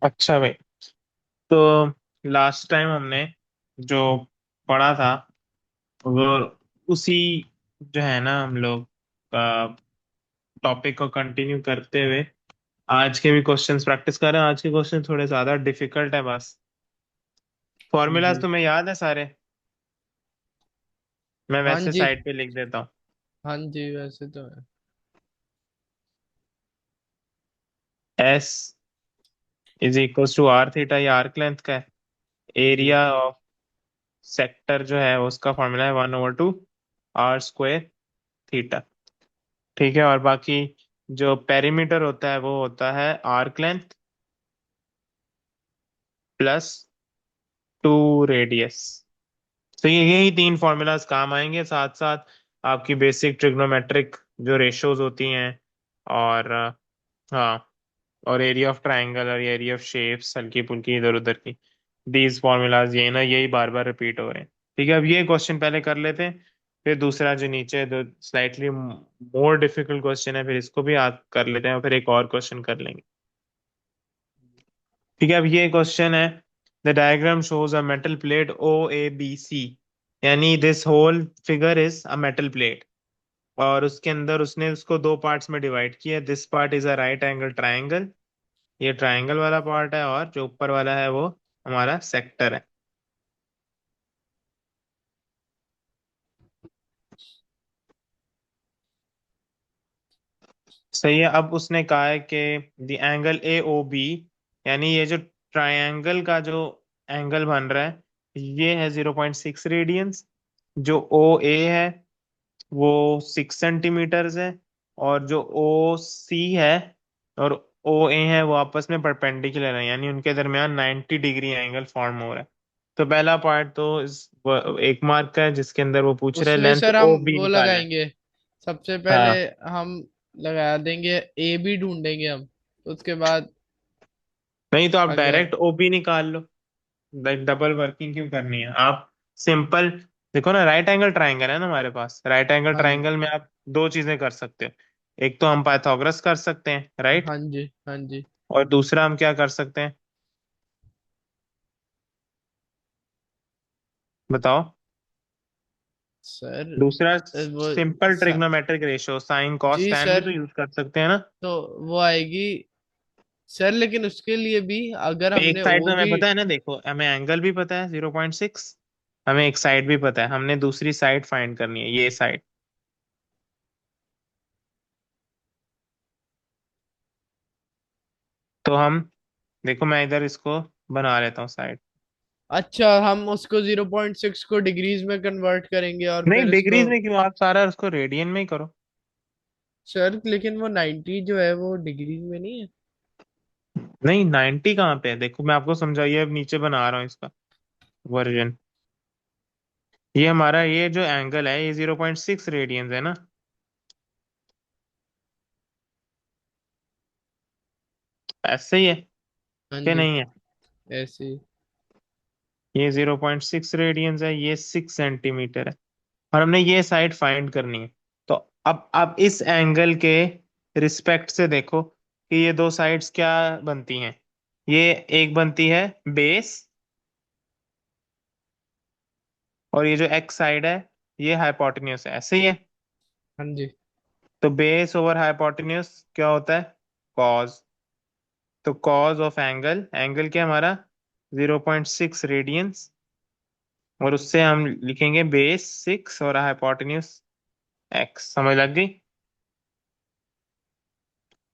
अच्छा भाई। तो लास्ट टाइम हमने जो पढ़ा था वो उसी जो है ना हम लोग टॉपिक को कंटिन्यू करते हुए आज के भी क्वेश्चंस प्रैक्टिस कर रहे हैं। आज के क्वेश्चन थोड़े ज्यादा डिफिकल्ट है बस। फॉर्मूलाज जी। तुम्हें याद है सारे? मैं हाँ वैसे जी। साइड पे लिख देता हूँ। हाँ जी, वैसे तो है। S is equals to R theta, ये आर्क लेंथ का है। जी। एरिया ऑफ सेक्टर जो है उसका फॉर्मूला है 1/2 आर स्क्वायर थीटा। ठीक है, और बाकी जो पेरीमीटर होता है वो होता है आर्क लेंथ प्लस 2 रेडियस। तो ये यही तीन फॉर्मूलाज काम आएंगे, साथ साथ आपकी बेसिक ट्रिग्नोमेट्रिक जो रेशोज होती हैं, और हाँ, और एरिया ऑफ ट्राइंगल और एरिया ऑफ शेप्स हल्की फुल्की इधर उधर की। दीज फॉर्मूलाज ये ना यही बार बार रिपीट हो रहे हैं। ठीक है, अब ये क्वेश्चन पहले कर लेते हैं, फिर दूसरा जो नीचे जो स्लाइटली मोर डिफिकल्ट क्वेश्चन है फिर इसको भी आप कर लेते हैं और फिर एक और क्वेश्चन कर लेंगे। ठीक है, अब ये क्वेश्चन है। The diagram shows a metal plate O A B C, यानी this whole figure is a metal plate, और उसके अंदर उसने उसको दो पार्ट्स में डिवाइड किया। This part is a right angle triangle, ये ट्राइंगल वाला पार्ट है, और जो ऊपर वाला है वो हमारा सेक्टर है। सही है। अब उसने कहा है कि the angle A O B, यानी ये जो ट्रायंगल का जो एंगल बन रहा है ये है 0.6 रेडियंस। जो ओ ए है वो 6 सेंटीमीटर्स है, और जो ओ सी है और ओ ए है वो आपस में परपेंडिकुलर है, यानी उनके दरमियान 90 डिग्री एंगल फॉर्म हो रहा है। तो पहला पार्ट तो एक मार्क का है जिसके अंदर वो पूछ रहे हैं उसमें लेंथ सर हम ओ बी वो निकालना है। लगाएंगे। सबसे पहले हाँ, हम लगा देंगे, ए बी ढूंढेंगे हम। उसके बाद नहीं तो आप अगर, डायरेक्ट ओ बी निकाल लो। लाइक डबल वर्किंग क्यों करनी है आप? सिंपल देखो ना, राइट एंगल ट्राइंगल है ना हमारे पास। राइट एंगल हाँ ट्राइंगल में आप दो चीजें कर सकते हो। एक तो हम पाइथागोरस कर सकते हैं, राइट? हाँ जी, हाँ जी और दूसरा हम क्या कर सकते हैं, बताओ? सर। दूसरा वो सिंपल सा, ट्रिग्नोमेट्रिक रेशियो साइन कॉस जी टैन भी सर। तो यूज कर सकते हैं ना। तो वो आएगी सर, लेकिन उसके लिए भी अगर एक हमने साइड ओ तो हमें भी। पता है ना, देखो हमें एंगल भी पता है 0.6, हमें एक साइड भी पता है, हमने दूसरी साइड फाइंड करनी है, ये साइड। तो हम देखो, मैं इधर इसको बना लेता हूँ साइड। अच्छा, हम उसको 0.6 को डिग्रीज में कन्वर्ट करेंगे और नहीं फिर इसको। डिग्रीज में क्यों, आप सारा उसको रेडियन में ही करो। सर लेकिन वो 90 जो है वो डिग्रीज में नहीं है। नहीं 90 कहाँ पे है, देखो मैं आपको समझाइए, अब नीचे बना रहा हूँ इसका वर्जन। ये हमारा ये जो एंगल है ये 0.6 रेडियंस है ना, ऐसे ही है हाँ कि जी, नहीं है? ऐसे ही। ये 0.6 रेडियंस है, ये 6 सेंटीमीटर है, और हमने ये साइड फाइंड करनी है। तो अब आप इस एंगल के रिस्पेक्ट से देखो कि ये दो साइड्स क्या बनती हैं। ये एक बनती है बेस, और ये जो एक्स साइड है ये हाइपोटेन्यूस है, ऐसे ही है। हाँ जी, तो बेस ओवर हाइपोटेन्यूस क्या होता है? कॉज। तो कॉज ऑफ एंगल, एंगल क्या है हमारा? 0.6 रेडियंस, और उससे हम लिखेंगे बेस 6 और हाइपोटेन्यूस एक्स। समझ लग गई?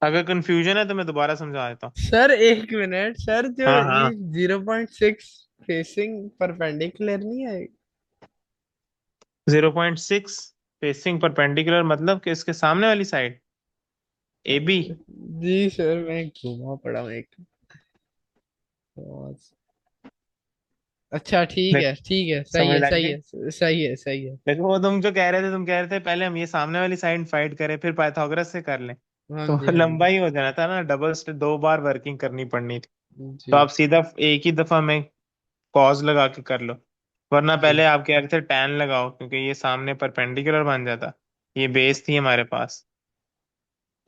अगर कंफ्यूजन है तो मैं दोबारा समझा देता हूँ। सर एक मिनट सर, जो हाँ ये हाँ, 0.6 फेसिंग परपेंडिकुलर नहीं है। 0.6 फेसिंग परपेंडिकुलर मतलब कि इसके सामने वाली साइड ए बी। जी सर, मैं घूमा पड़ा हूँ एक। अच्छा ठीक देख, है, ठीक है, सही समझ है, लग सही गई? है, सही है, सही है। देखो वो तुम जो कह रहे थे, तुम कह रहे थे पहले हम ये सामने वाली साइड फाइंड करें फिर पाइथागोरस से कर लें, हाँ तो जी, हाँ लंबा ही हो जाना था ना, डबल से दो बार वर्किंग करनी पड़नी थी। तो जी आप सीधा एक ही दफा में कॉज लगा के कर लो, वरना जी पहले आप कह रहे थे टैन लगाओ क्योंकि ये सामने परपेंडिकुलर बन जाता। ये बेस थी हमारे पास।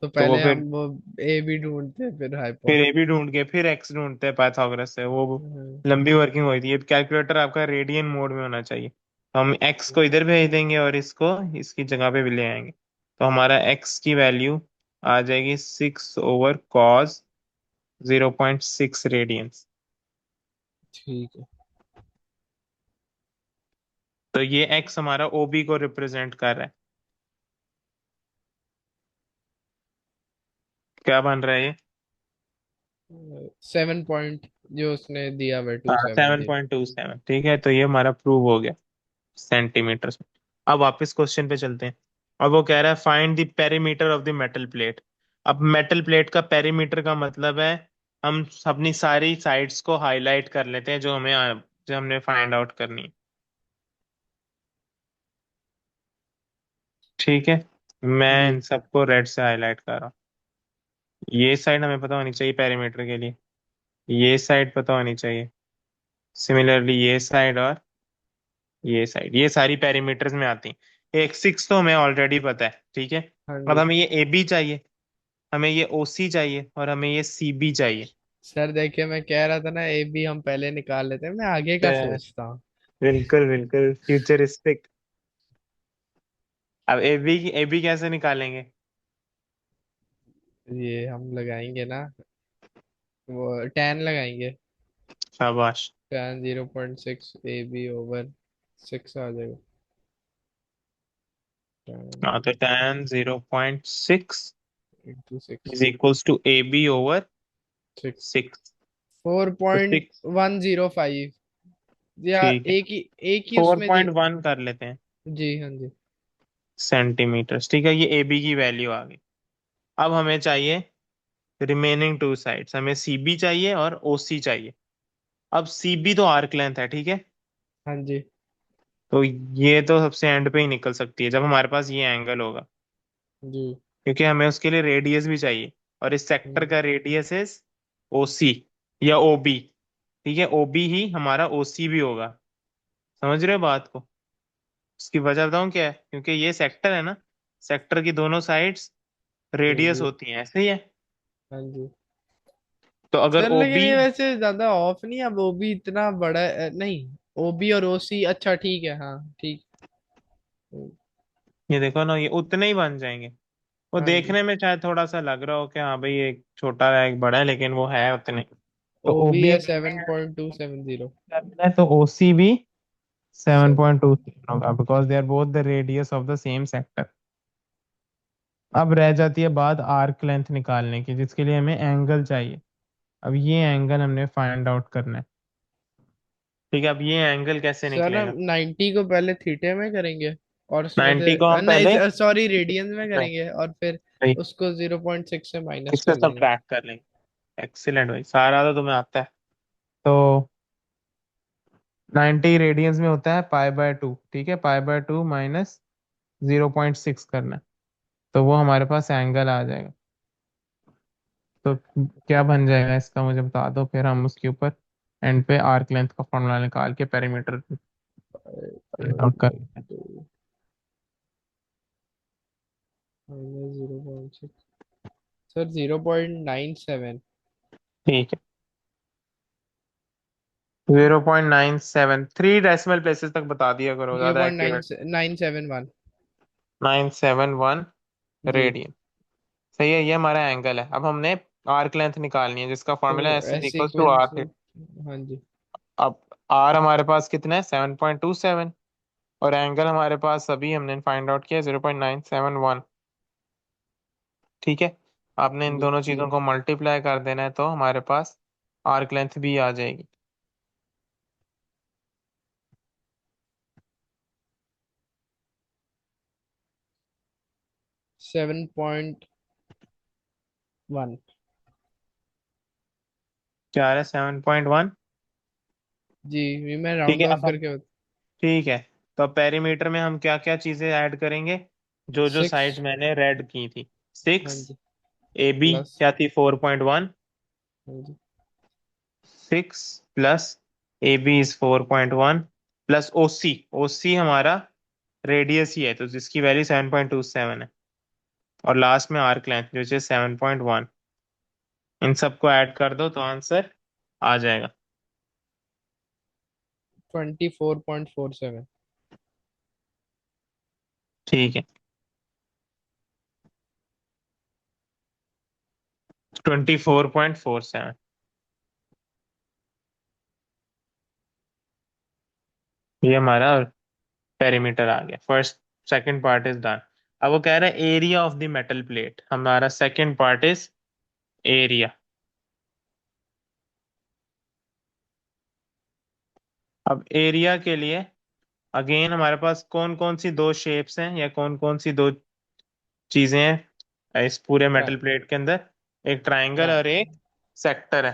तो तो वो पहले हम फिर वो ए भी ढूंढते फिर फिर हाइपो। ए भी ढूंढ के फिर एक्स ढूंढते हैं पाइथागोरस से, वो लंबी वर्किंग हुई थी। ये कैलकुलेटर आपका रेडियन मोड में होना चाहिए। तो हम एक्स को इधर भेज देंगे और इसको इसकी जगह पे भी ले आएंगे। तो हमारा एक्स की वैल्यू आ जाएगी 6/cos 0.6 रेडियंस। ठीक है। तो ये एक्स हमारा ओबी को रिप्रेजेंट कर रहा है। क्या बन रहा है ये? 7 पॉइंट जो उसने दिया हुआ टू हाँ, seven seven zero point two seven ठीक है, तो ये हमारा प्रूव हो गया सेंटीमीटर में। अब वापस क्वेश्चन पे चलते हैं। अब वो कह रहा है find the perimeter of the metal plate. अब मेटल प्लेट का पेरीमीटर का मतलब है, हम अपनी सारी साइड्स को हाईलाइट कर लेते हैं जो हमने फाइंड आउट करनी है। ठीक है, मैं जी। इन सबको रेड से हाईलाइट कर रहा हूँ। ये साइड हमें पता होनी चाहिए पेरीमीटर के लिए, ये साइड पता होनी चाहिए, सिमिलरली ये साइड और ये साइड, ये सारी पैरामीटर्स में आती हैं। एक सिक्स तो हमें ऑलरेडी पता है, ठीक है। हाँ अब जी। हमें ये ए बी चाहिए, हमें ये ओ सी चाहिए और हमें ये सी बी चाहिए। सर देखिए, मैं कह रहा था ना ए बी हम पहले निकाल लेते हैं, मैं आगे का तो सोचता हूँ। बिल्कुल बिल्कुल फ्यूचरिस्टिक। अब ए बी कैसे निकालेंगे? ये हम लगाएंगे ना, वो टेन लगाएंगे। शाबाश। Ten 0.6 A B over six आ जाएगा। हाँ, तो ten 10 0.6 into is six. Equals to A B over six. 6। Four तो पॉइंट 6 वन जीरो फाइव या ठीक है, एक ही फोर उसमें दे। पॉइंट वन कर लेते हैं जी हाँ जी। सेंटीमीटर। ठीक है, ये ए बी की वैल्यू आ गई। अब हमें चाहिए रिमेनिंग टू साइड्स, हमें सी बी चाहिए और ओ सी चाहिए। अब सी बी तो आर्क लेंथ है, ठीक है। हाँ जी। तो ये तो सबसे एंड पे ही निकल सकती है जब हमारे पास ये एंगल होगा, जी। क्योंकि हमें उसके लिए रेडियस भी चाहिए। और इस सेक्टर हम्म, का रेडियस इज ओ सी या ओ बी। ठीक है, ओ बी ही हमारा ओ सी भी होगा। समझ रहे हो बात को? उसकी वजह बताऊं क्या है, क्योंकि ये सेक्टर है ना, सेक्टर की दोनों साइड्स हाँ रेडियस जी। होती हैं, ऐसे ही है। हाँ जी। तो अगर सर ओ लेकिन बी, ये वैसे ज्यादा ऑफ नहीं है, अब ओ बी इतना बड़ा नहीं। ओ बी और ओ सी अच्छा ठीक है, हाँ ठीक। ये देखो ना, ये उतने ही बन जाएंगे। वो हाँ जी। देखने में चाहे थोड़ा सा लग रहा हो कि हाँ भाई एक छोटा है एक बड़ा है, लेकिन वो है उतने। तो ओ ओ बी बी है अगर seven point two seven zero. है तो ओ सी भी सेवन सेवन। पॉइंट टू होगा, because they are both the radius of the same sector. अब रह जाती है बात आर्क लेंथ निकालने की, जिसके लिए हमें एंगल चाहिए। अब ये एंगल हमने फाइंड आउट करना है। ठीक है, अब ये एंगल कैसे सर हम निकलेगा? 90 को पहले थीटे में करेंगे और उसमें 90 से को हम पहले नहीं सॉरी रेडियन में करेंगे और फिर उसको 0.6 से माइनस इससे कर सब देंगे। ट्रैक कर लेंगे। एक्सीलेंट भाई, सारा तो तुम्हें आता है। तो 90 रेडियंस में होता है पाई/2, ठीक है। पाई/2 माइनस 0.6 करना है, तो वो हमारे पास एंगल आ जाएगा। तो क्या बन जाएगा इसका मुझे बता दो, फिर हम उसके ऊपर एंड पे आर्क लेंथ का फॉर्मूला निकाल के पेरीमीटर आउट कर लेते हैं। 0.6। सर 0.97। ठीक है, 0.973 डेसिमल प्लेसेस तक बता दिया करो, जीरो ज्यादा पॉइंट नाइन एक्यूरेट। 971। 971 जी। रेडियन। सही है, ये हमारा एंगल है। अब हमने आर्क लेंथ निकालनी है, जिसका तो फॉर्मूला है एस इज ऐसे equal to equal R. Two. हाँ जी। अब आर हमारे पास कितना है? 7.27। और एंगल हमारे पास अभी हमने फाइंड आउट किया 0.971। ठीक है, आपने इन जी। दोनों चीजों को मल्टीप्लाई कर देना है, तो हमारे पास आर्क लेंथ भी आ जाएगी। 7.1। क्या आ रहा है? 7.1। जी ये मैं ठीक है, राउंड ऑफ अब हम, करके। ठीक है, तो पेरीमीटर में हम क्या क्या चीजें ऐड करेंगे? जो जो सिक्स। साइड्स मैंने रेड की थी। हाँ 6। जी। A B plus. क्या थी? 4.1। हाँ जी। 6 plus A B is 4.1 plus O C. O C हमारा रेडियस ही है, तो जिसकी वैल्यू 7.27 है। और लास्ट में आर्क लेंथ जो है 7.1। इन सबको ऐड कर दो तो आंसर आ जाएगा। 24.47। ठीक है, 24.47। ये हमारा पेरीमीटर आ गया। First second part is done. अब वो कह रहा है area of the metal plate. हमारा सेकंड पार्ट इज एरिया। अब एरिया के लिए अगेन हमारे पास कौन कौन सी दो शेप्स हैं या कौन कौन सी दो चीजें हैं इस पूरे ट्राई। मेटल प्लेट के अंदर? एक ट्रायंगल ट्राई। और एक सेक्टर है।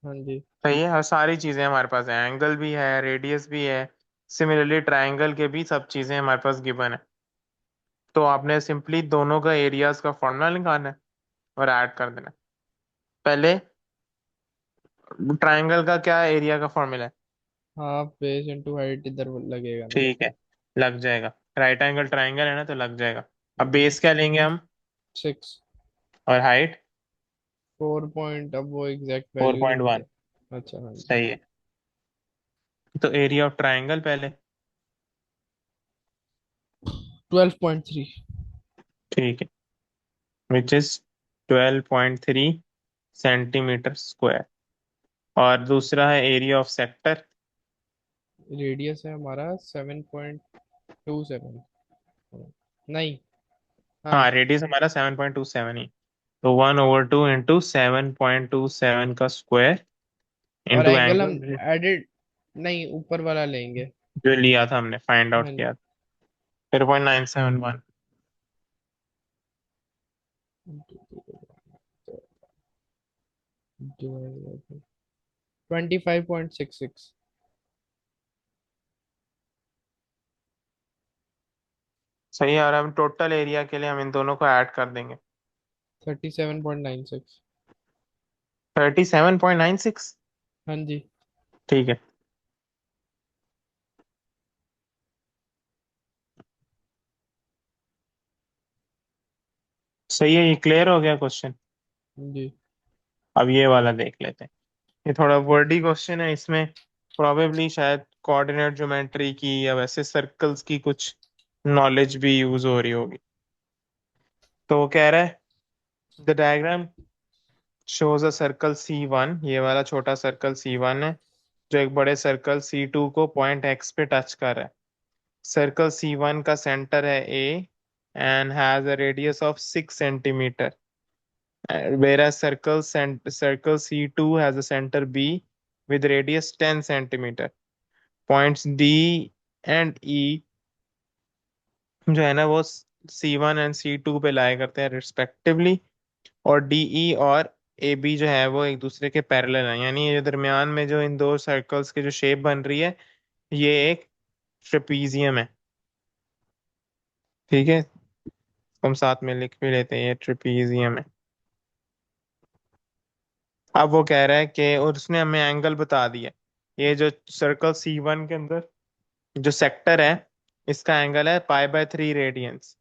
हाँ जी। सही है, और सारी चीजें हमारे पास है, एंगल भी है, रेडियस भी है। सिमिलरली ट्रायंगल के भी सब चीजें हमारे पास गिवन है। तो आपने सिंपली दोनों का एरियाज का फॉर्मूला निकालना है और ऐड कर देना है। पहले ट्रायंगल का क्या एरिया का फॉर्मूला है? हाफ बेस इंटू हाइट इधर लगेगा ना। ठीक है, लग जाएगा। राइट एंगल ट्रायंगल है ना, तो लग जाएगा। अब हम्म। बेस क्या लेंगे हम? 6। और हाइट? 4 पॉइंट, अब वो एग्जैक्ट फोर वैल्यू पॉइंट नहीं वन दे। अच्छा, हाँ जी। सही है। तो एरिया ऑफ ट्रायंगल पहले। 12.3। ठीक है, विच इज 12.3 सेंटीमीटर स्क्वायर। और दूसरा है एरिया ऑफ सेक्टर। रेडियस है हमारा 7.27। नहीं। हाँ, हाँ। रेडियस हमारा 7.27 ही। तो 1/2 into 7.27 का स्क्वायर और इंटू एंगल हम एंगल एडिड, नहीं ऊपर वाला लेंगे। जो लिया था हमने, फाइंड आउट हाँ किया था। 0.971। जी। 25.66। सही है, और हम टोटल एरिया के लिए हम इन दोनों को ऐड कर देंगे। 37.96। 37.96। हाँ जी। ठीक है। सही है, ये क्लियर हो गया क्वेश्चन। जी। अब ये वाला देख लेते हैं। ये थोड़ा वर्डी क्वेश्चन है, इसमें प्रोबेबली शायद कोऑर्डिनेट ज्योमेट्री की या वैसे सर्कल्स की कुछ नॉलेज भी यूज हो रही होगी। तो वो कह रहा है the diagram shows a circle C1। ये वाला छोटा सर्कल C1 है जो एक बड़े सर्कल C2 को पॉइंट X पे टच कर रहा है। सर्कल C1 का सेंटर है A and has a radius of 6 centimetre, whereas circle C2 has a center B with radius 10 centimeter. Points D and E जो है ना वो C1 एंड C2 पे लाया करते हैं रिस्पेक्टिवली। और DE और AB जो है वो एक दूसरे के पैरेलल है, यानी ये दरमियान में जो इन दो सर्कल्स की जो शेप बन रही है ये एक ट्रेपीजियम है। ठीक है, हम साथ में लिख भी लेते हैं, ये ट्रेपीजियम है। अब वो कह रहा है कि, और उसने हमें एंगल बता दिया। ये जो सर्कल C1 के अंदर जो सेक्टर है इसका एंगल है π/3 रेडियंस।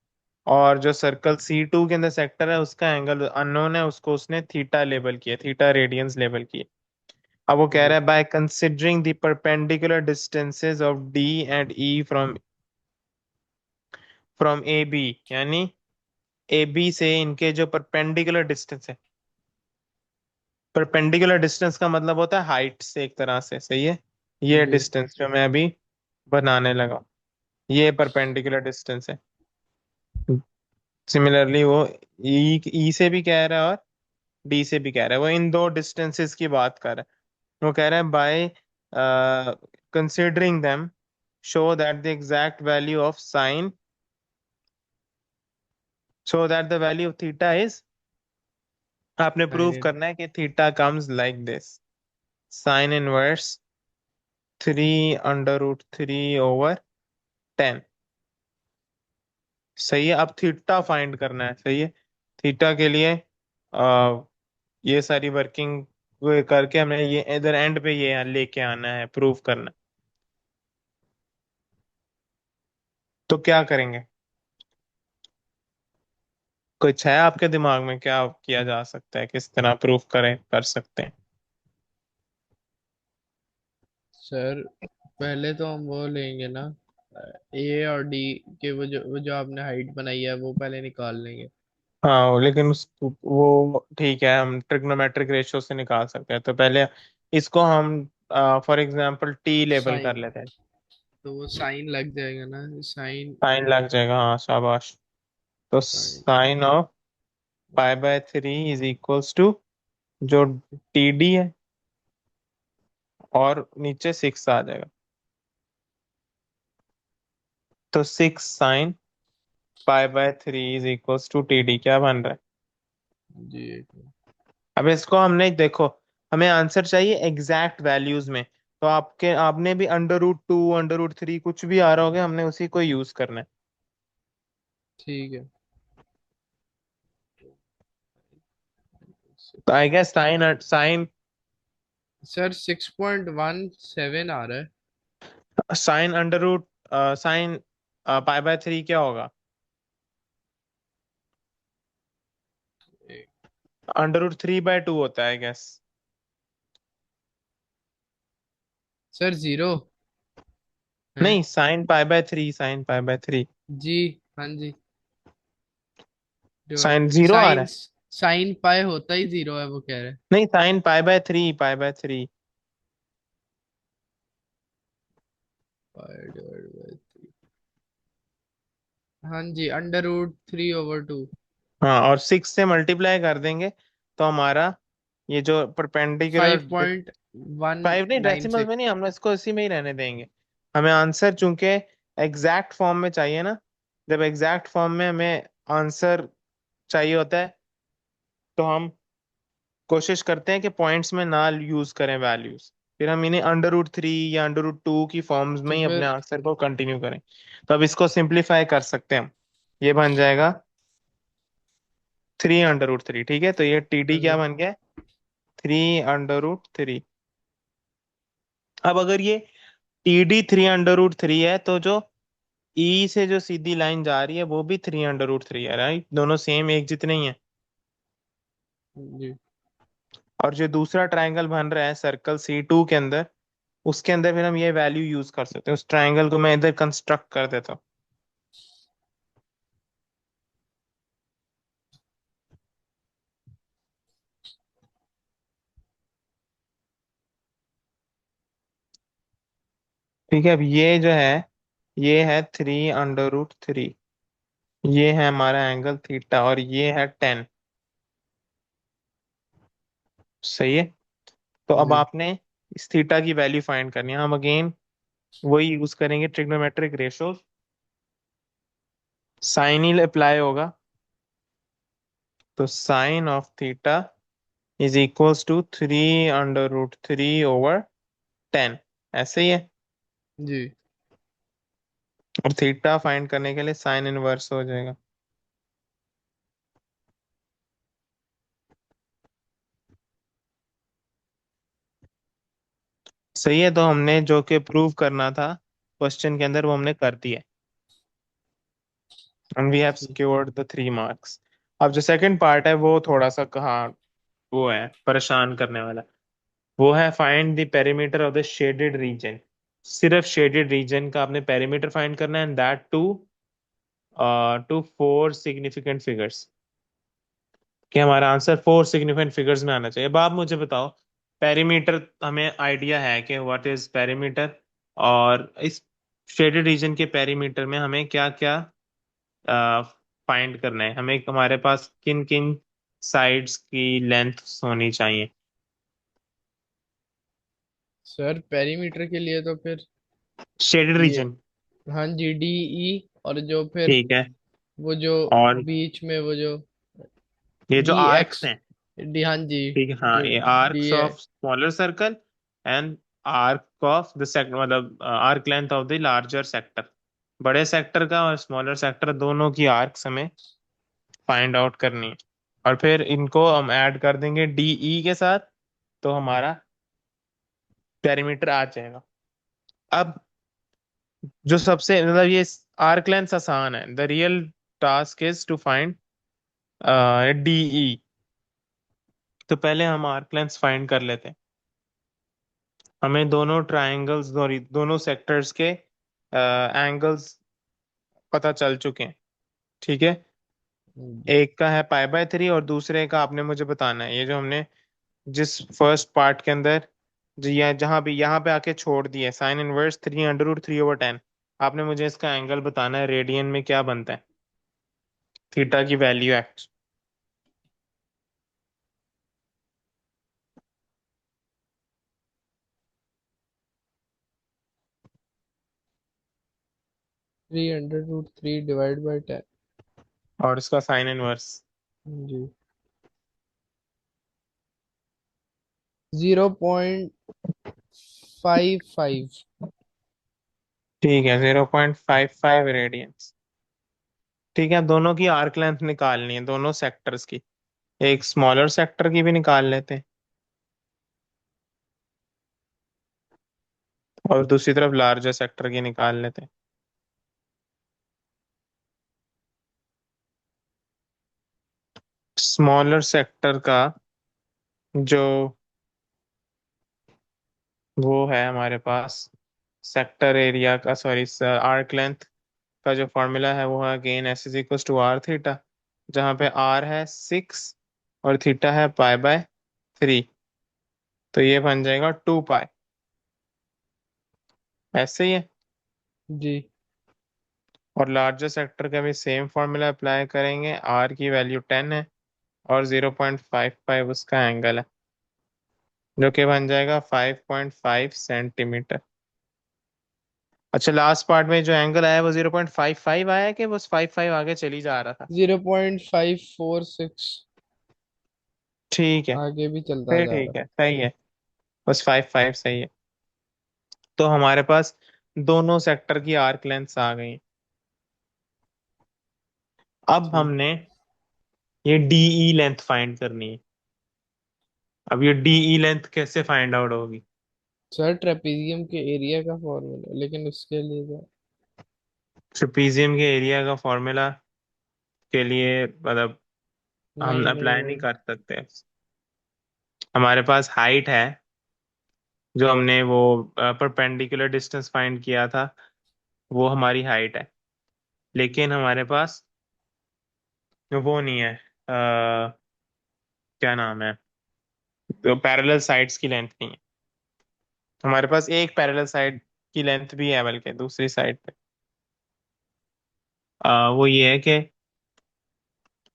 और जो सर्कल C2 के अंदर सेक्टर है उसका एंगल अननोन है, उसको उसने थीटा लेबल किया, थीटा रेडियंस लेबल किया। अब वो कह जी। रहा है by considering the perpendicular distances of D and E from AB, यानी AB से इनके जो परपेंडिकुलर डिस्टेंस है। परपेंडिकुलर डिस्टेंस का मतलब होता है हाइट से एक तरह से, सही है। ये जी। डिस्टेंस जो मैं अभी बनाने लगा ये परपेंडिकुलर डिस्टेंस है। सिमिलरली वो ई से भी कह रहा है और डी से भी कह रहा है, वो इन दो डिस्टेंसेस की बात कर रहा है। वो कह रहा है by considering them show that the exact value of sine, so that the value of theta is, आपने प्रूव साइन। करना है कि theta comes like this, sine inverse 3√3/10। सही है, अब थीटा फाइंड करना है। सही है, थीटा के लिए आ, ये सारी वर्किंग करके हमें ये इधर एंड पे ये लेके आना है, प्रूव करना। तो क्या करेंगे? कुछ है आपके दिमाग में क्या किया जा सकता है, किस तरह प्रूफ करें कर सकते हैं? सर पहले तो हम वो लेंगे ना, ए और डी के वो जो आपने हाइट बनाई है वो पहले निकाल लेंगे। हाँ लेकिन उस वो ठीक है, हम ट्रिग्नोमेट्रिक रेशियो से निकाल सकते हैं। तो पहले इसको हम फॉर एग्जांपल टी लेबल कर साइन, लेते हैं। तो वो साइन लग जाएगा ना, साइन। साइन लग जाएगा, हाँ शाबाश। तो sine sine of pi by three is equals to जो टी डी है, और नीचे सिक्स आ जाएगा। तो six sine pi by three is equals to T D क्या बन रहा है? जी एक मिनट। अब इसको हमने देखो, हमें आंसर चाहिए एग्जैक्ट वैल्यूज में। तो आपके आपने भी अंडर रूट 2 अंडर रूट 3 कुछ भी आ रहा होगा, हमने उसी को यूज करना है। ठीक है। तो I guess sine sine sir 6.17 आ रहा है। Sine under root sine pi by three क्या होगा? अंडर रूट 3/2 होता है आई गेस। सर जीरो है। नहीं, साइन पाई बाय थ्री। जी, हाँ जी। साइन जीरो आ रहा साइन है। साइन पाए होता ही जीरो है, वो कह रहे हैं। नहीं, sign pi by three. Pi divide by 3। हाँ जी, अंडर रूट 3/2। हाँ, और सिक्स से मल्टीप्लाई कर देंगे तो हमारा ये जो परपेंडिकुलर, 5 नहीं, डेसिमल 5.196। में नहीं, हम इसको इसी में ही रहने देंगे। हमें आंसर चूंकि एग्जैक्ट फॉर्म में चाहिए ना, जब एग्जैक्ट फॉर्म में हमें आंसर चाहिए होता है तो हम कोशिश करते हैं कि पॉइंट्स में ना यूज करें वैल्यूज, फिर हम इन्हें अंडर रूट 3 या अंडर रूट 2 की फॉर्म्स में तो ही अपने फिर आंसर को कंटिन्यू करें। तो अब इसको सिंप्लीफाई कर सकते हैं हम। ये बन जाएगा 3 अंडर रूट 3, ठीक है। तो ये टी हाँ डी क्या जी। बन गया? 3 अंडर रूट 3। अब अगर ये टी डी 3 अंडर रूट 3 है, तो जो ई से जो सीधी लाइन जा रही है वो भी 3 अंडर रूट 3 है, राइट? दोनों सेम एक जितने ही हैं। जी। और जो दूसरा ट्रायंगल बन रहा है सर्कल C2 के अंदर, उसके अंदर फिर हम ये वैल्यू यूज कर सकते हैं। उस ट्रायंगल को मैं इधर कंस्ट्रक्ट कर देता हूँ। ठीक है, अब ये जो है, ये है 3 अंडर रूट 3। ये है हमारा एंगल थीटा, और ये है 10। सही है। तो अब जी। आपने इस थीटा की वैल्यू फाइंड करनी है। हम अगेन वही यूज करेंगे, ट्रिग्नोमेट्रिक रेशो। साइन ही अप्लाई होगा। तो sine of theta is equals to 3 under root 3/10। ऐसे ही है। जी। और थीटा फाइंड करने के लिए साइन इनवर्स हो जाएगा। सही है। तो हमने जो कि प्रूव करना था क्वेश्चन के अंदर वो हमने कर दिया। And we have secured the 3 marks. अब जो सेकंड पार्ट है वो थोड़ा सा कहाँ, वो है परेशान करने वाला। वो है find the perimeter of the shaded region. सिर्फ शेडेड रीजन का आपने पेरीमीटर फाइंड करना है, and that to 4 significant figures. कि हमारा आंसर 4 सिग्निफिकेंट फिगर्स में आना चाहिए। अब आप मुझे बताओ, पेरीमीटर हमें आइडिया है कि व्हाट इज पेरीमीटर, और इस शेडेड रीजन के पेरीमीटर में हमें क्या क्या फाइंड करना है, हमें हमारे पास किन किन साइड्स की लेंथ होनी चाहिए? सर पेरीमीटर के लिए तो फिर शेडेड ये, रीजन। हाँ जी, डी ई, और जो फिर ठीक है। वो जो और बीच में वो जो ये जो डी आर्क्स एक्स, हैं, डी, हाँ जी, ठीक है, हाँ, जो ये डी आर्क्स है। Of smaller circle and arc of the sector, मतलब arc length of the larger sector. बड़े सेक्टर का और स्मॉलर सेक्टर दोनों की आर्क्स हमें फाइंड आउट करनी है। और फिर इनको हम ऐड कर देंगे डीई के साथ, तो हमारा पेरीमीटर आ जाएगा। अब जो सबसे मतलब ये आर्क लेंथ आसान है, the real task is to find DE। तो पहले हम आर्क लेंथ फाइंड कर लेते हैं। हमें दोनों ट्राइंगल्स, सॉरी दोनों सेक्टर्स के एंगल्स पता चल चुके हैं। ठीक है। जी। एक का है पाई/3 और दूसरे का आपने मुझे बताना है, ये जो हमने जिस फर्स्ट पार्ट के अंदर जो या जहां भी यहाँ पे आके छोड़ दिया, sin−3√3/10। आपने मुझे इसका एंगल बताना है, रेडियन में क्या बनता है थीटा की वैल्यू एक्ट। 300√3 ÷ 10। और इसका साइन इनवर्स। जी। 0.55। ठीक है, 0.55 रेडियंस। ठीक है, दोनों की आर्क लेंथ निकालनी है, दोनों सेक्टर्स की। एक स्मॉलर सेक्टर की भी निकाल लेते हैं और दूसरी तरफ लार्जर सेक्टर की निकाल लेते हैं। स्मॉलर सेक्टर का जो वो है हमारे पास, सेक्टर एरिया का, सॉरी आर्क लेंथ का जो फॉर्मूला है वो है अगेन S = R थीटा, जहाँ पे R है 6 और थीटा है पाई/3। तो ये बन जाएगा 2 पाई। ऐसे ही है। जी। और लार्जर सेक्टर का भी सेम फॉर्मूला अप्लाई करेंगे, R की वैल्यू 10 है और 0.55 उसका एंगल है, जो कि बन जाएगा 5.5 सेंटीमीटर। अच्छा, लास्ट पार्ट में जो एंगल आया वो 0.55 आया कि बस 55 आगे चली जा रहा था? 0.546 ठीक है, आगे भी चलता फिर जा ठीक रहा। है, सही है। बस 55 सही है। तो हमारे पास दोनों सेक्टर की आर्क लेंथ्स आ गई। अब ठीक। हमने ये डीई लेंथ फाइंड करनी है। अब ये डीई लेंथ कैसे फाइंड आउट होगी? सर ट्रेपेजियम के एरिया का फॉर्मूला, लेकिन उसके लिए क्या? ट्रेपीजियम के एरिया का फॉर्मूला के लिए मतलब हम नहीं नहीं अप्लाई नहीं नहीं। कर सकते। हमारे पास हाइट है, जो हमने वो परपेंडिकुलर डिस्टेंस फाइंड किया था, वो हमारी हाइट है। लेकिन हमारे पास वो नहीं है, क्या नाम है, तो पैरेलल साइड्स की लेंथ नहीं है। हमारे पास एक पैरेलल साइड की लेंथ भी है बल्कि दूसरी साइड पे। वो ये है कि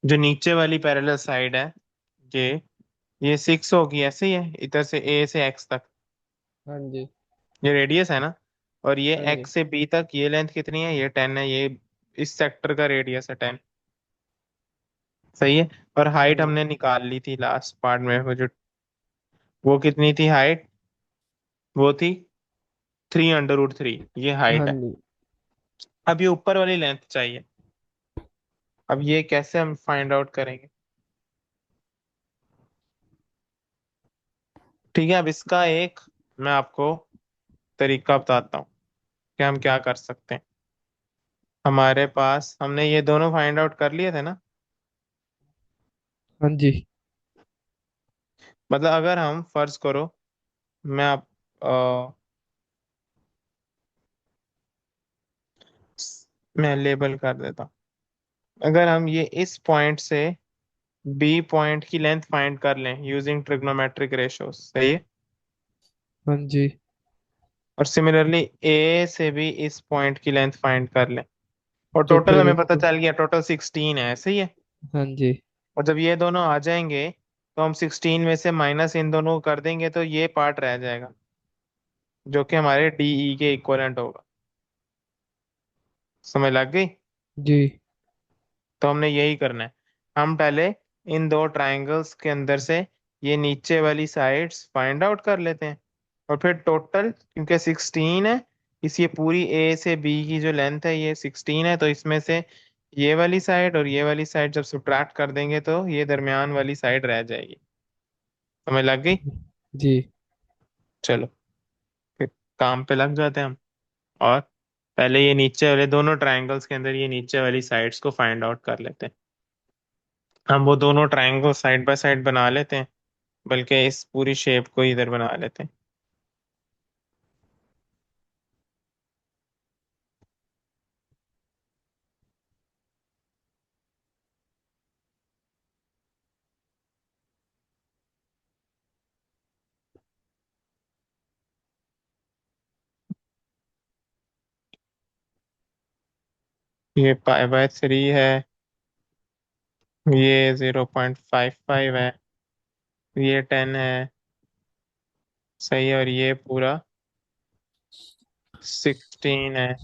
जो नीचे वाली पैरेलल साइड है, ये ये 6 होगी, ऐसे ही है, इधर से A से X तक हाँ जी। ये रेडियस है ना। और ये हाँ जी। X से B तक ये लेंथ कितनी है, ये 10 है, ये इस सेक्टर का रेडियस है 10। सही है। और हाइट हाँ हमने निकाल ली थी लास्ट पार्ट में, वो कितनी थी हाइट? वो थी 3√3, ये हाँ हाइट है। जी। अब ये ऊपर वाली लेंथ चाहिए। अब ये कैसे हम फाइंड आउट करेंगे? ठीक है, अब इसका एक मैं आपको तरीका बताता हूँ कि हम क्या कर सकते हैं। हमारे पास हमने ये दोनों फाइंड आउट कर लिए थे ना। हाँ जी। मतलब अगर हम फर्ज करो, मैं आप मैं लेबल कर देता हूँ। अगर हम ये इस पॉइंट से बी पॉइंट की लेंथ फाइंड कर लें यूजिंग ट्रिग्नोमेट्रिक रेशोस, सही है। हाँ जी। और सिमिलरली ए से भी इस पॉइंट की लेंथ फाइंड कर लें, और तो टोटल फिर हमें पता उसको। चल गया, टोटल 16 है, सही है। हाँ जी। और जब ये दोनों आ जाएंगे तो हम 16 में से माइनस इन दोनों को कर देंगे, तो ये पार्ट रह जाएगा जो कि हमारे डीई के इक्वलेंट होगा। समझ लग गई? जी। तो हमने यही करना है। हम पहले इन दो ट्रायंगल्स के अंदर से ये नीचे वाली साइड्स फाइंड आउट कर लेते हैं, और फिर टोटल क्योंकि 16 है, इस ये पूरी ए से बी की जो लेंथ है ये 16 है, तो इसमें से ये वाली साइड और ये वाली साइड जब सब्ट्रैक्ट कर देंगे तो ये दरमियान वाली साइड रह जाएगी। समझ लग गई? जी। चलो फिर काम पे लग जाते हैं हम। और पहले ये नीचे वाले दोनों ट्रायंगल्स के अंदर ये नीचे वाली साइड्स को फाइंड आउट कर लेते हैं। हम वो दोनों ट्रायंगल साइड बाय साइड बना लेते हैं, बल्कि इस पूरी शेप को इधर बना लेते हैं। ये पाई बाय 3 है, ये 0.55 है, ये 10 है, सही है, और ये पूरा 16 है,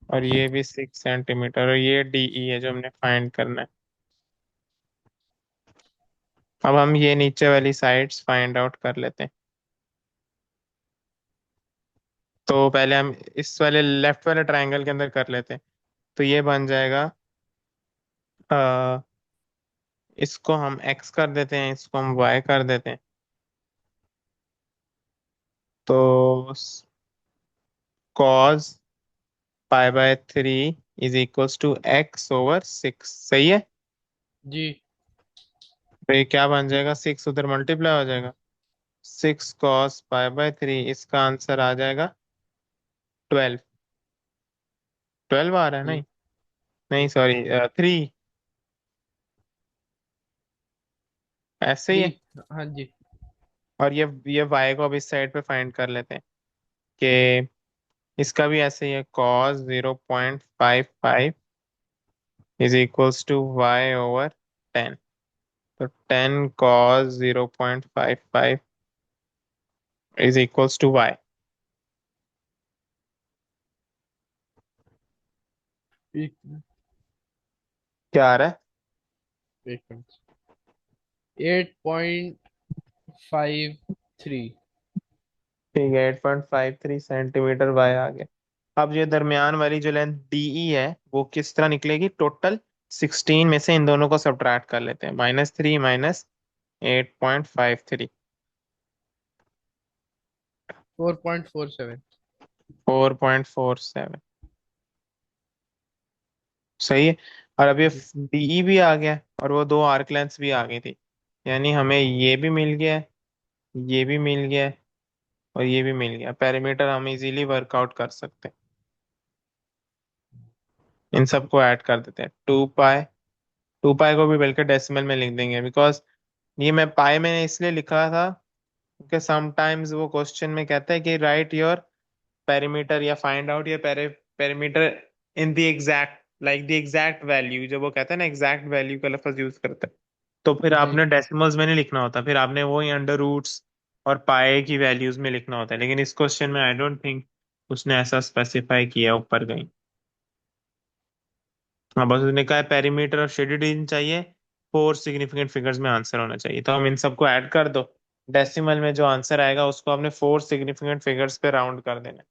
और ये भी 6 सेंटीमीटर, और ये डीई है जो हमने फाइंड करना है। अब हम ये नीचे वाली साइड्स फाइंड आउट कर लेते हैं। तो पहले हम इस वाले लेफ्ट वाले ट्रायंगल के अंदर कर लेते हैं। तो ये बन जाएगा, आ, इसको हम x कर देते हैं, इसको हम y कर देते हैं। तो cos pi by 3 is equals to x/6, सही है। जी। तो ये क्या बन जाएगा, 6 उधर मल्टीप्लाई हो जाएगा, 6 cos पाई बाय 3, इसका आंसर आ जाएगा 12। 12 आ रहा है, जी। नहीं, नहीं सॉरी, 3, ऐसे ही थ्री। है। हाँ जी। और ये y को अब इस साइड पे फाइंड कर लेते हैं कि इसका भी ऐसे ही है, cos 0.55 is equals to y/10। तो 10 cos 0.55 is equals to y। एक क्या आ रहा है? एक मिनट। 8.53। ठीक है, 8.53 सेंटीमीटर y आ गया। अब ये दरमियान वाली जो लेंथ DE है वो किस तरह निकलेगी, टोटल 16 में से इन दोनों को सब्ट्रैक्ट कर लेते हैं, -3 -8.53, 4.47। 4.47, सही है। और अब ये जी। DE भी आ गया, और वो दो आर्क लेंथ्स भी आ गई थी, यानी हमें ये भी मिल गया है, ये भी मिल गया है, और ये भी मिल गया। पेरीमीटर हम इजीली वर्कआउट कर सकते हैं। इन सबको ऐड कर देते हैं, 2 पाई। 2 पाई को भी बल्कि डेसिमल में लिख देंगे, बिकॉज ये मैं पाई में इसलिए लिखा था क्योंकि समटाइम्स वो क्वेश्चन में कहता है कि राइट योर पेरीमीटर या find out your perimeter in the exact, like the exact value, जब वो कहता है ना एग्जैक्ट वैल्यू का लफ्ज यूज करता है, तो फिर जी। आपने डेसिमल्स में नहीं लिखना होता, फिर आपने वही अंडर रूट्स और पाए की वैल्यूज में लिखना होता है। लेकिन इस क्वेश्चन में आई डोंट थिंक उसने ऐसा स्पेसिफाई किया ऊपर कहीं। हाँ, बस उसने कहा है पेरीमीटर और शेडेड रीजन चाहिए, 4 सिग्निफिकेंट फिगर्स में आंसर होना चाहिए, तो हम इन सबको ऐड कर दो। डेसिमल में जो आंसर आएगा उसको आपने 4 सिग्निफिकेंट फिगर्स पे राउंड कर देना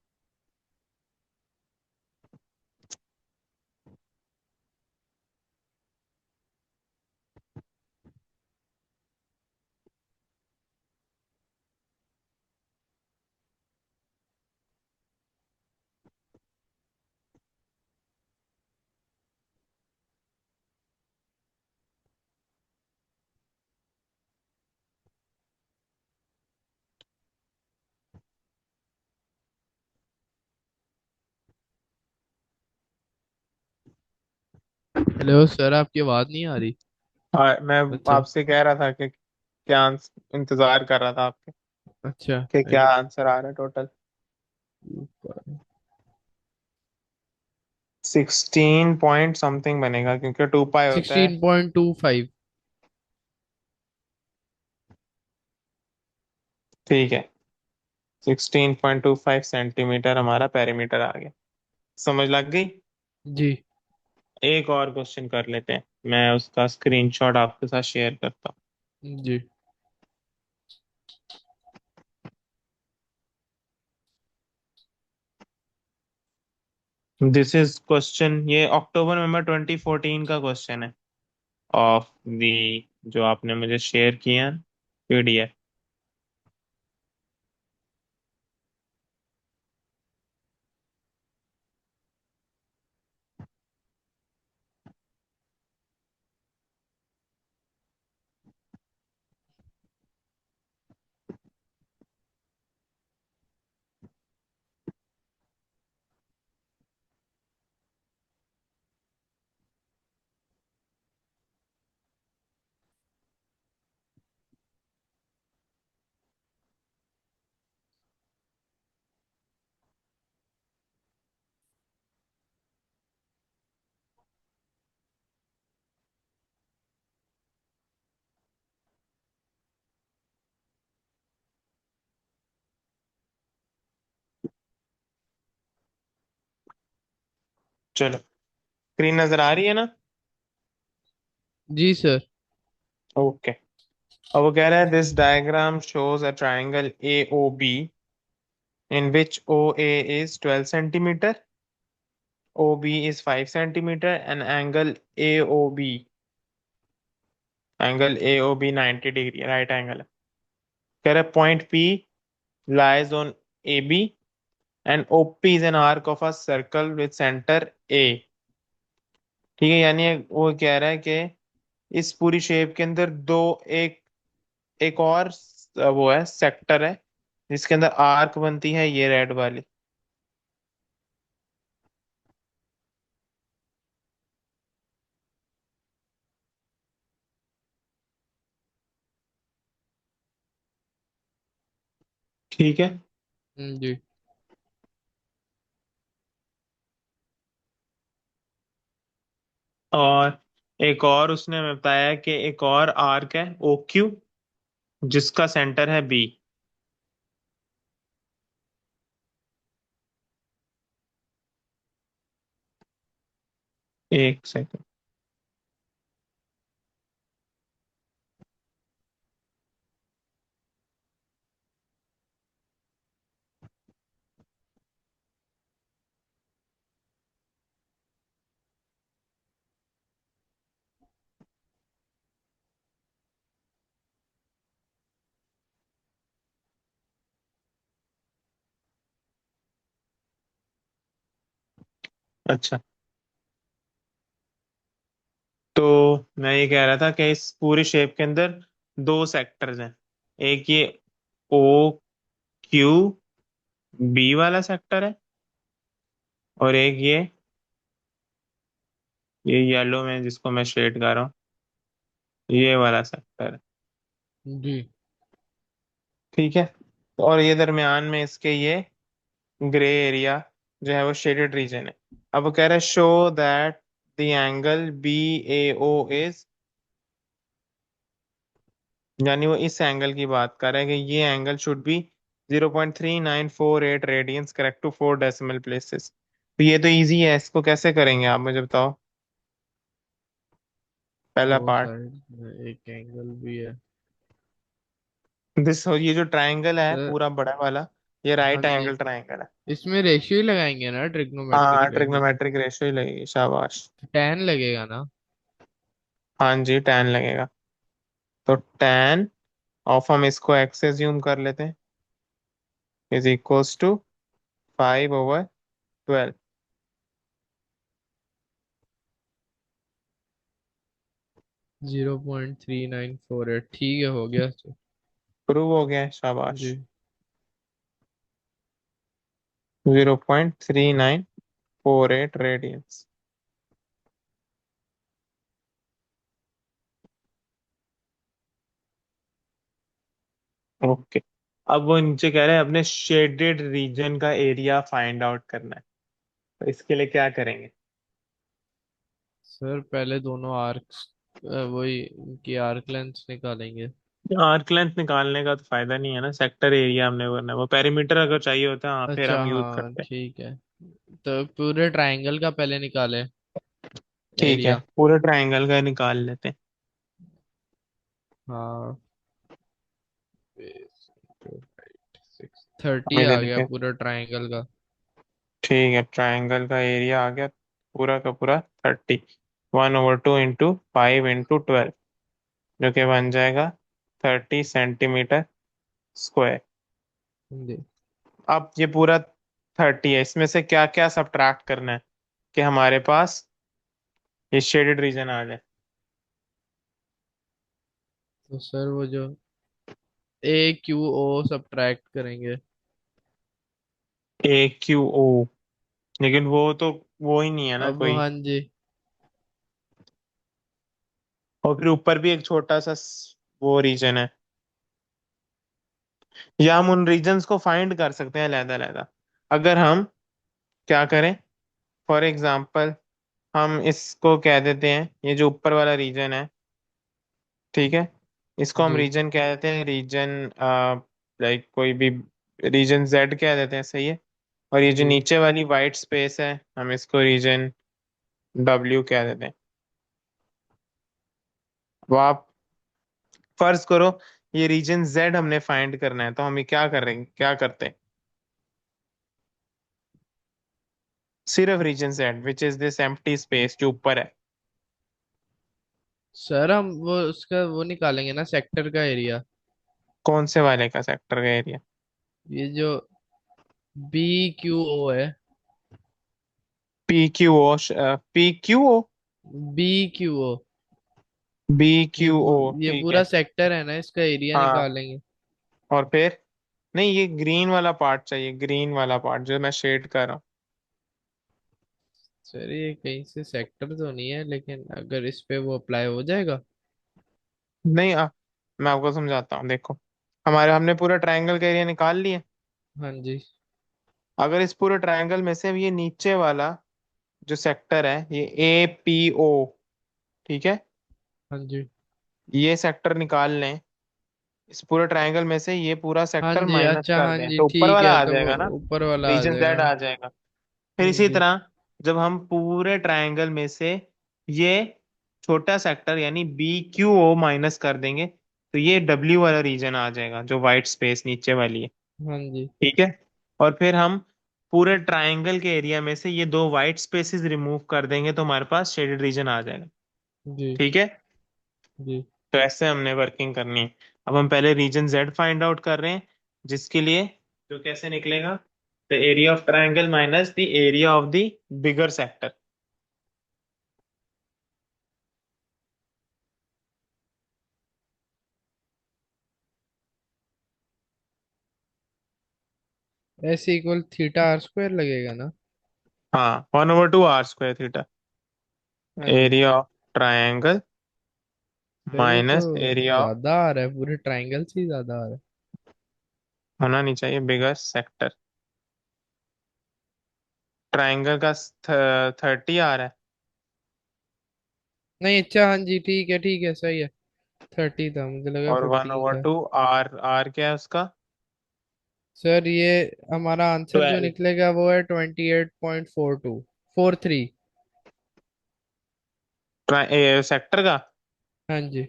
हेलो सर, आपकी आवाज़ नहीं आ रही। है। और मैं अच्छा। आपसे कह रहा था कि क्या इंतजार कर रहा था आपके, अच्छा। कि क्या आंसर आ रहा है टोटल। 16 पॉइंट समथिंग बनेगा, क्योंकि 2 पाई होता है। 16.25। ठीक है, 16.25 सेंटीमीटर हमारा पेरीमीटर आ गया, समझ लग गई। जी। एक और क्वेश्चन कर लेते हैं, मैं उसका स्क्रीनशॉट आपके साथ शेयर करता जी। हूँ। दिस इज क्वेश्चन, ये अक्टूबर नवंबर 2014 का क्वेश्चन है, ऑफ दी, जो आपने मुझे शेयर किया PDF। चलो, स्क्रीन नजर आ रही है ना? जी सर। ओके। अब वो कह रहा है this diagram shows a triangle A O B in which OA is 12 centimeter, OB is 5 centimeter, and angle AOB 90 degree, right angle है। कह रहा है point P lies on AB and OP is an arc of a circle with center A। ठीक है, यानी वो कह रहा है कि इस पूरी शेप के अंदर दो, एक एक और वो है, सेक्टर है जिसके अंदर आर्क बनती है, ये रेड वाली। ठीक है। जी। और एक और उसने हमें बताया कि एक और आर्क है ओ क्यू जिसका सेंटर है बी। एक सेकंड। अच्छा, तो मैं ये कह रहा था कि इस पूरी शेप के अंदर दो सेक्टर्स हैं। एक ये ओ क्यू बी वाला सेक्टर है, और एक ये येलो में जिसको मैं शेड कर रहा हूँ, ये वाला सेक्टर है। जी। ठीक है। और ये दरमियान में इसके ये ग्रे एरिया जो है वो शेडेड रीजन है। अब वो कह रहा है show that the angle B A O is, यानी वो इस एंगल की बात कर रहा है कि ये angle should be 0.3948 radians, correct to 4 decimal places. तो ये तो इजी है, इसको कैसे करेंगे आप मुझे बताओ। पहला दो पार्ट, साइड में एक एंगल भी है। दिस, ये जो ट्रायंगल है सर। पूरा बड़ा वाला, ये हाँ राइट जी। एंगल ट्रायंगल है। इसमें रेशियो ही लगाएंगे ना ट्रिग्नोमेट्री हाँ, पे। ट्रिग्नोमेट्रिक रेशियो ही लगेगी, शाबाश। tan लगेगा ना। हाँ जी, tan लगेगा। तो tan ऑफ, हम इसको एक्स एज्यूम कर लेते हैं, इज इक्वल्स टू 5/12। 0.3948 ठीक है, हो गया सर। प्रूव हो गया है, शाबाश। जी। 0.3948 रेडियंस। ओके। अब वो नीचे कह रहे हैं अपने शेडेड रीजन का एरिया फाइंड आउट करना है। तो इसके लिए क्या करेंगे? सर पहले दोनों आर्क्स, वही उनकी आर्क लेंथ निकालेंगे। आर्क लेंथ निकालने का तो फायदा नहीं है ना, सेक्टर एरिया हमने करना है। वो पेरीमीटर अगर चाहिए होता है, हाँ, फिर अच्छा हम यूज हाँ करते हैं। ठीक है। तो पूरे ट्रायंगल का पहले निकाले ठीक है, एरिया। पूरे ट्रायंगल का निकाल लेते हैं। हाँ। 30 ये आ गया देखते हैं। पूरा ट्रायंगल का। ठीक है, ट्रायंगल का एरिया आ गया पूरा का पूरा 30। 1/2 × 5 × 12, जो कि बन जाएगा 30 सेंटीमीटर स्क्वायर। जी। अब ये पूरा 30 है, इसमें से क्या क्या सब्ट्रैक्ट करना है कि हमारे पास ये शेडेड रीजन आ जाए। तो सर वो जो ए क्यू ओ सब्ट्रैक्ट करेंगे। AQO, लेकिन वो तो वो ही नहीं है ना अब कोई। हाँ जी। और फिर ऊपर भी एक छोटा सा वो रीजन है, या हम उन रीजन्स को फाइंड कर सकते हैं अलहदा अलहदा। अगर हम क्या करें, फॉर एग्जाम्पल हम इसको कह देते हैं, ये जो ऊपर वाला रीजन है, ठीक है, इसको हम जी। रीजन कह देते हैं, रीजन लाइक कोई भी रीजन Z कह देते हैं, सही है। और ये जो जी। नीचे वाली वाइट स्पेस है, हम इसको रीजन डब्ल्यू कह देते हैं। अब आप फर्ज करो ये रीजन जेड हमने फाइंड करना है, तो हम ये क्या करेंगे, क्या करते हैं? सिर्फ region Z which is this empty space जो ऊपर है। सर हम वो उसका वो निकालेंगे ना, सेक्टर का एरिया। कौन से वाले का सेक्टर का एरिया? ये जो BQO है। P Q O, P Q O, BQO। B ये क्यू ओ, ये ठीक पूरा है। सेक्टर है ना, इसका एरिया हाँ, निकालेंगे। और फिर? नहीं, ये ग्रीन वाला पार्ट चाहिए, ग्रीन वाला पार्ट जो मैं शेड कर रहा हूँ। सर ये कहीं से सेक्टर तो नहीं है, लेकिन अगर इस पे वो अप्लाई हो जाएगा। नहीं मैं आपको समझाता हूँ, देखो। हमने पूरा ट्रायंगल का एरिया निकाल लिया। हाँ जी। अगर इस पूरे ट्रायंगल में से ये नीचे वाला जो सेक्टर है, ये ए पी ओ, ठीक है, हाँ जी। ये सेक्टर निकाल लें। इस पूरे ट्रायंगल में से ये पूरा हाँ सेक्टर जी, माइनस अच्छा, कर हाँ दें जी, तो ऊपर ठीक वाला है, आ तो वो जाएगा ना, ऊपर वाला आ रीजन जाएगा। जेड आ जाएगा। फिर हाँ इसी जी। तरह जब हम पूरे ट्रायंगल में से ये छोटा सेक्टर यानी बी क्यू ओ माइनस कर देंगे, तो ये डब्ल्यू वाला रीजन आ जाएगा जो वाइट स्पेस नीचे वाली है। हाँ जी। ठीक है। और फिर हम पूरे ट्रायंगल के एरिया में से ये दो वाइट स्पेसेस रिमूव कर देंगे तो हमारे पास शेडेड रीजन आ जाएगा। जी। ठीक है। जी। तो ऐसे हमने वर्किंग करनी है। अब हम पहले रीजन जेड फाइंड आउट कर रहे हैं, जिसके लिए जो कैसे निकलेगा, the area of triangle minus the area of the bigger sector. ऐसे इक्वल θr² लगेगा ना। हाँ, 1/2 r² थीटा। हाँ जी। एरिया ऑफ ट्रायंगल सर ये तो माइनस एरिया ऑफ, ज्यादा आ रहा है, पूरे ट्रायंगल से ही ज्यादा आ रहा है। होना नहीं चाहिए, बिगर सेक्टर। ट्रायंगल का 30 आ रहा है। नहीं, अच्छा, हाँ जी, ठीक है, सही है। 30 था, मुझे लगा और वन 15 ओवर था। टू आर आर क्या है उसका? सर ये हमारा आंसर जो 12। निकलेगा वो है 28.4243। सेक्टर का, हाँ जी।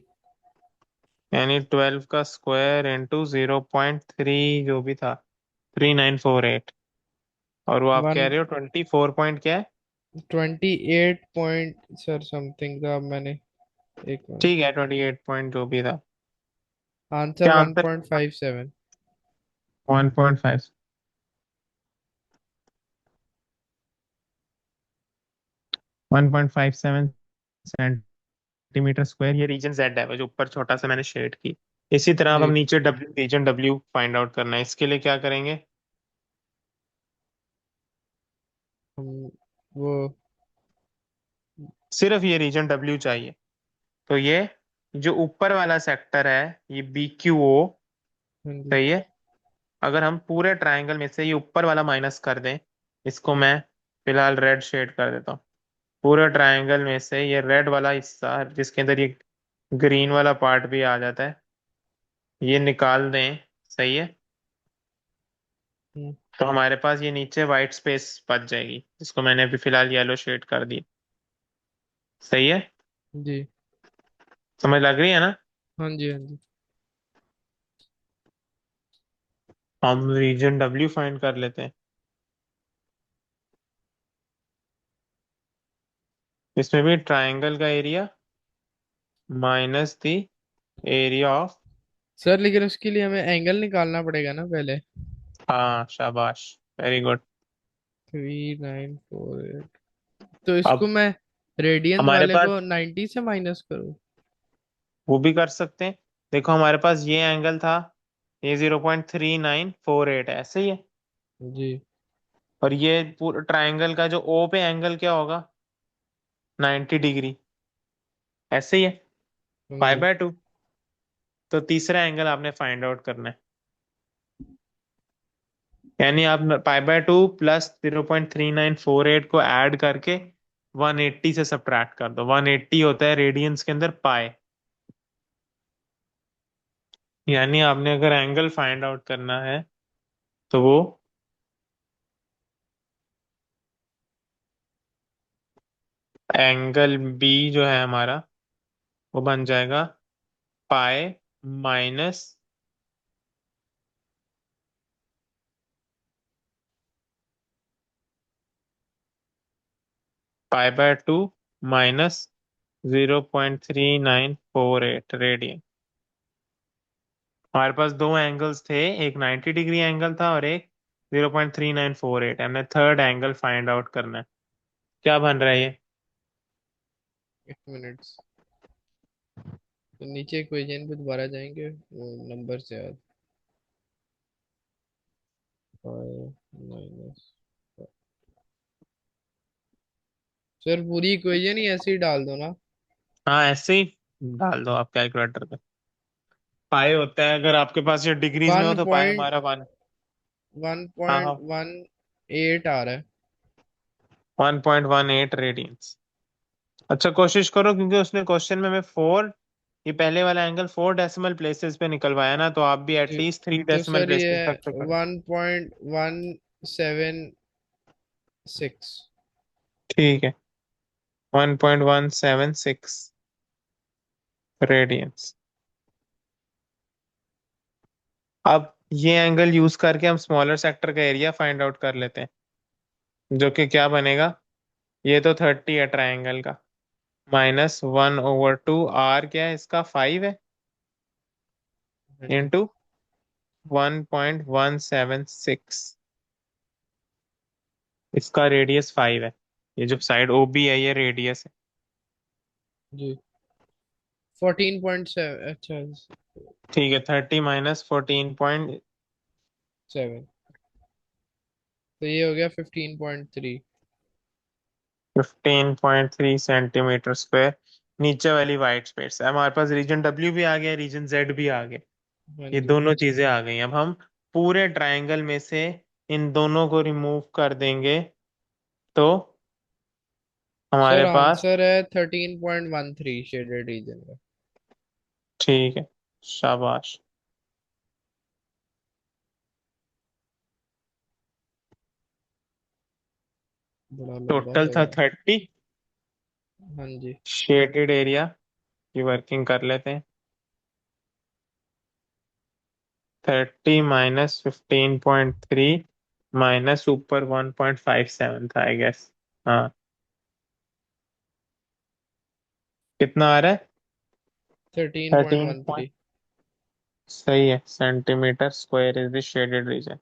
यानी 12 का स्क्वायर इंटू 0.3 जो भी था, 3948। और वो आप वन कह रहे हो 24 पॉइंट क्या है? 28 पॉइंट सर समथिंग था, अब मैंने एक मिनट। ठीक है, 28 पॉइंट जो भी था। आंसर क्या one answer? Point five seven 1.5, 1.57 centimetre square, ये रीजन जेड है वो जो ऊपर छोटा सा मैंने शेड की। इसी तरह अब हम जी। नीचे W, region W find out करना है, इसके लिए क्या करेंगे? हम वो सिर्फ ये रीजन डब्ल्यू चाहिए। तो ये जो ऊपर वाला सेक्टर है, ये बी क्यू ओ, हाँ जी। सही है। अगर हम पूरे ट्रायंगल में से ये ऊपर वाला माइनस कर दें, इसको मैं फिलहाल रेड शेड कर देता हूँ। पूरे ट्रायंगल में से ये रेड वाला हिस्सा जिसके अंदर ये ग्रीन वाला पार्ट भी आ जाता है, ये निकाल दें, सही है। हम्म, तो हमारे पास ये नीचे वाइट स्पेस बच जाएगी, जिसको मैंने अभी फिलहाल येलो शेड कर दी। सही है। जी। समझ लग रही है ना? हाँ जी। हाँ जी। हम रीजन डब्ल्यू फाइंड कर लेते हैं। इसमें भी ट्रायंगल का area minus the area of, sir लेकिन उसके लिए हमें एंगल निकालना पड़ेगा ना पहले। हाँ शाबाश, वेरी गुड। 3948। तो इसको अब मैं रेडियंस हमारे वाले पास को 90 से माइनस करूँ। वो भी कर सकते हैं। देखो हमारे पास ये एंगल था, ये 0.3948 है, ऐसे ही है। जी। और ये पूरा ट्रायंगल का जो ओ पे एंगल क्या होगा, 90 डिग्री, ऐसे ही है, हाँ पाई जी। बाय 2। तो तीसरा एंगल आपने फाइंड आउट करना है, यानी आप पाई बाय 2 प्लस 0.3948 को ऐड करके 180 से सब्ट्रैक्ट कर दो। 180 होता है रेडियंस के अंदर पाई। यानी आपने अगर एंगल फाइंड आउट करना है तो वो एंगल बी जो है हमारा, वो बन जाएगा पाई माइनस पाई/2 माइनस 0.3948 रेडियन। हमारे पास दो एंगल्स थे, एक 90 डिग्री एंगल था और एक 0.3948। हमने थर्ड एंगल फाइंड आउट करना है। क्या बन रहा है ये? एक मिनट, तो नीचे इक्वेशन पे दोबारा जाएंगे, वो नंबर से याद। फाइव माइनस, सर पूरी इक्वेशन ही ऐसे ही डाल दो ना। हाँ, ऐसे ही डाल दो आप कैलकुलेटर पे। पाई होता है, अगर आपके पास ये डिग्रीज में हो वन तो पाई पॉइंट हमारा वन। वन हाँ पॉइंट हाँ, वन एट आ रहा है। 1.18 रेडियंस। अच्छा, कोशिश करो, क्योंकि उसने क्वेश्चन में हमें फोर, ये पहले वाला एंगल 4 डेसिमल प्लेसेस पे निकलवाया ना, तो आप भी जी, एटलीस्ट 3 डेसिमल तो सर ये प्लेसेस तक पे करो। 1.176। ठीक है, 1.176 रेडियंस। अब ये एंगल यूज करके हम स्मॉलर सेक्टर का एरिया फाइंड आउट कर लेते हैं, जो कि क्या बनेगा। ये तो 30 है ट्राइंगल का, -1/2, आर क्या है इसका, 5 है, हाँ जी। इंटू 1.176। इसका रेडियस 5 है। ये जो साइड ओ बी है, ये रेडियस है। जी 14.7, अच्छा ठीक है, 30 -14.15। 7, तो ये हो गया 15.3। 15.3 सेंटीमीटर स्क्वायर। नीचे वाली वाइट स्पेस है, हमारे पास रीजन डब्ल्यू भी आ गया, रीजन जेड भी आ गया। हाँ ये जी। दोनों चीजें आ गई। अब हम पूरे ट्रायंगल में से इन दोनों को रिमूव कर देंगे, तो सर हमारे पास। आंसर है 13.13 शेडेड रीजन का। ठीक है, शाबाश। बड़ा लंबा टोटल था सवाल। 30। हाँ जी। शेडेड एरिया की वर्किंग कर लेते हैं। 30 -15.3 माइनस ऊपर 1.57 था, आई गेस। हाँ, कितना आ रहा है? Thirteen point 13 one point. Three सही है, centimetre square is the shaded reason.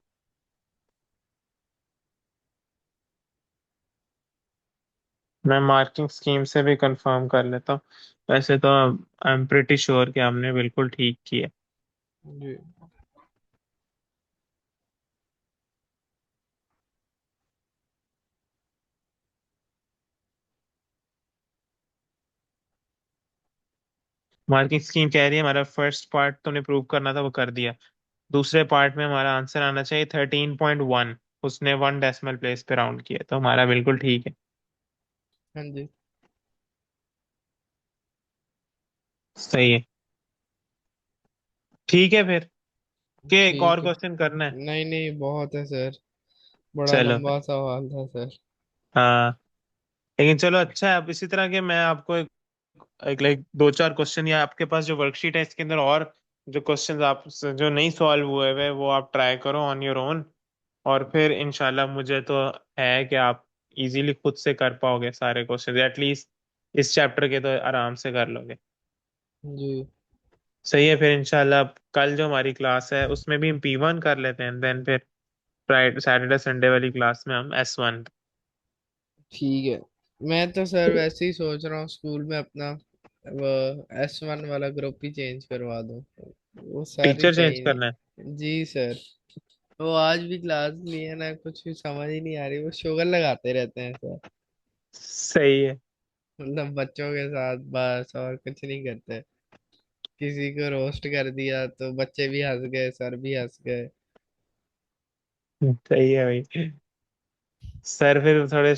मैं मार्किंग स्कीम से भी कंफर्म कर लेता हूँ। वैसे तो आई एम प्रिटी श्योर कि हमने बिल्कुल ठीक किया। जी। मार्किंग स्कीम कह रही है हमारा फर्स्ट पार्ट तूने प्रूव करना था, वो कर दिया। दूसरे पार्ट में हमारा आंसर आना चाहिए 13.1। उसने 1 डेसिमल प्लेस पे राउंड किया, तो हमारा बिल्कुल ठीक है। हाँ जी। सही है। ठीक है फिर, के एक और ठीक है। क्वेश्चन करना है। नहीं नहीं, बहुत है सर, बड़ा चलो फिर। लंबा सवाल था सर। हाँ, लेकिन चलो अच्छा है। अब इसी तरह के मैं आपको एक लाइक दो चार क्वेश्चन, या आपके पास जो वर्कशीट है इसके अंदर और जो क्वेश्चंस आप जो नहीं सॉल्व हुए हुए, वो आप ट्राई करो ऑन योर ओन। और फिर इंशाल्लाह मुझे तो है कि आप इजीली खुद से कर पाओगे सारे क्वेश्चंस, एटलीस्ट इस चैप्टर के तो आराम से कर लोगे। जी। सही है, फिर इंशाल्लाह कल जो हमारी क्लास है उसमें भी हम P1 कर लेते हैं, देन फिर फ्राइडे सैटरडे संडे वाली क्लास में हम S1। ठीक है, मैं तो सर वैसे ही सोच रहा हूँ स्कूल में अपना वो S1 वाला ग्रुप ही चेंज करवा दूँ, वो सर ही टीचर चेंज सही करना है। नहीं। जी सर, वो आज भी क्लास लिए ना, कुछ भी समझ ही नहीं आ रही, वो शुगर लगाते रहते हैं सर। सही है। मतलब बच्चों के साथ बस, और कुछ नहीं करते। किसी को रोस्ट कर दिया तो बच्चे भी हंस गए, सर भी हंस गए। सही है भाई। सर फिर थोड़े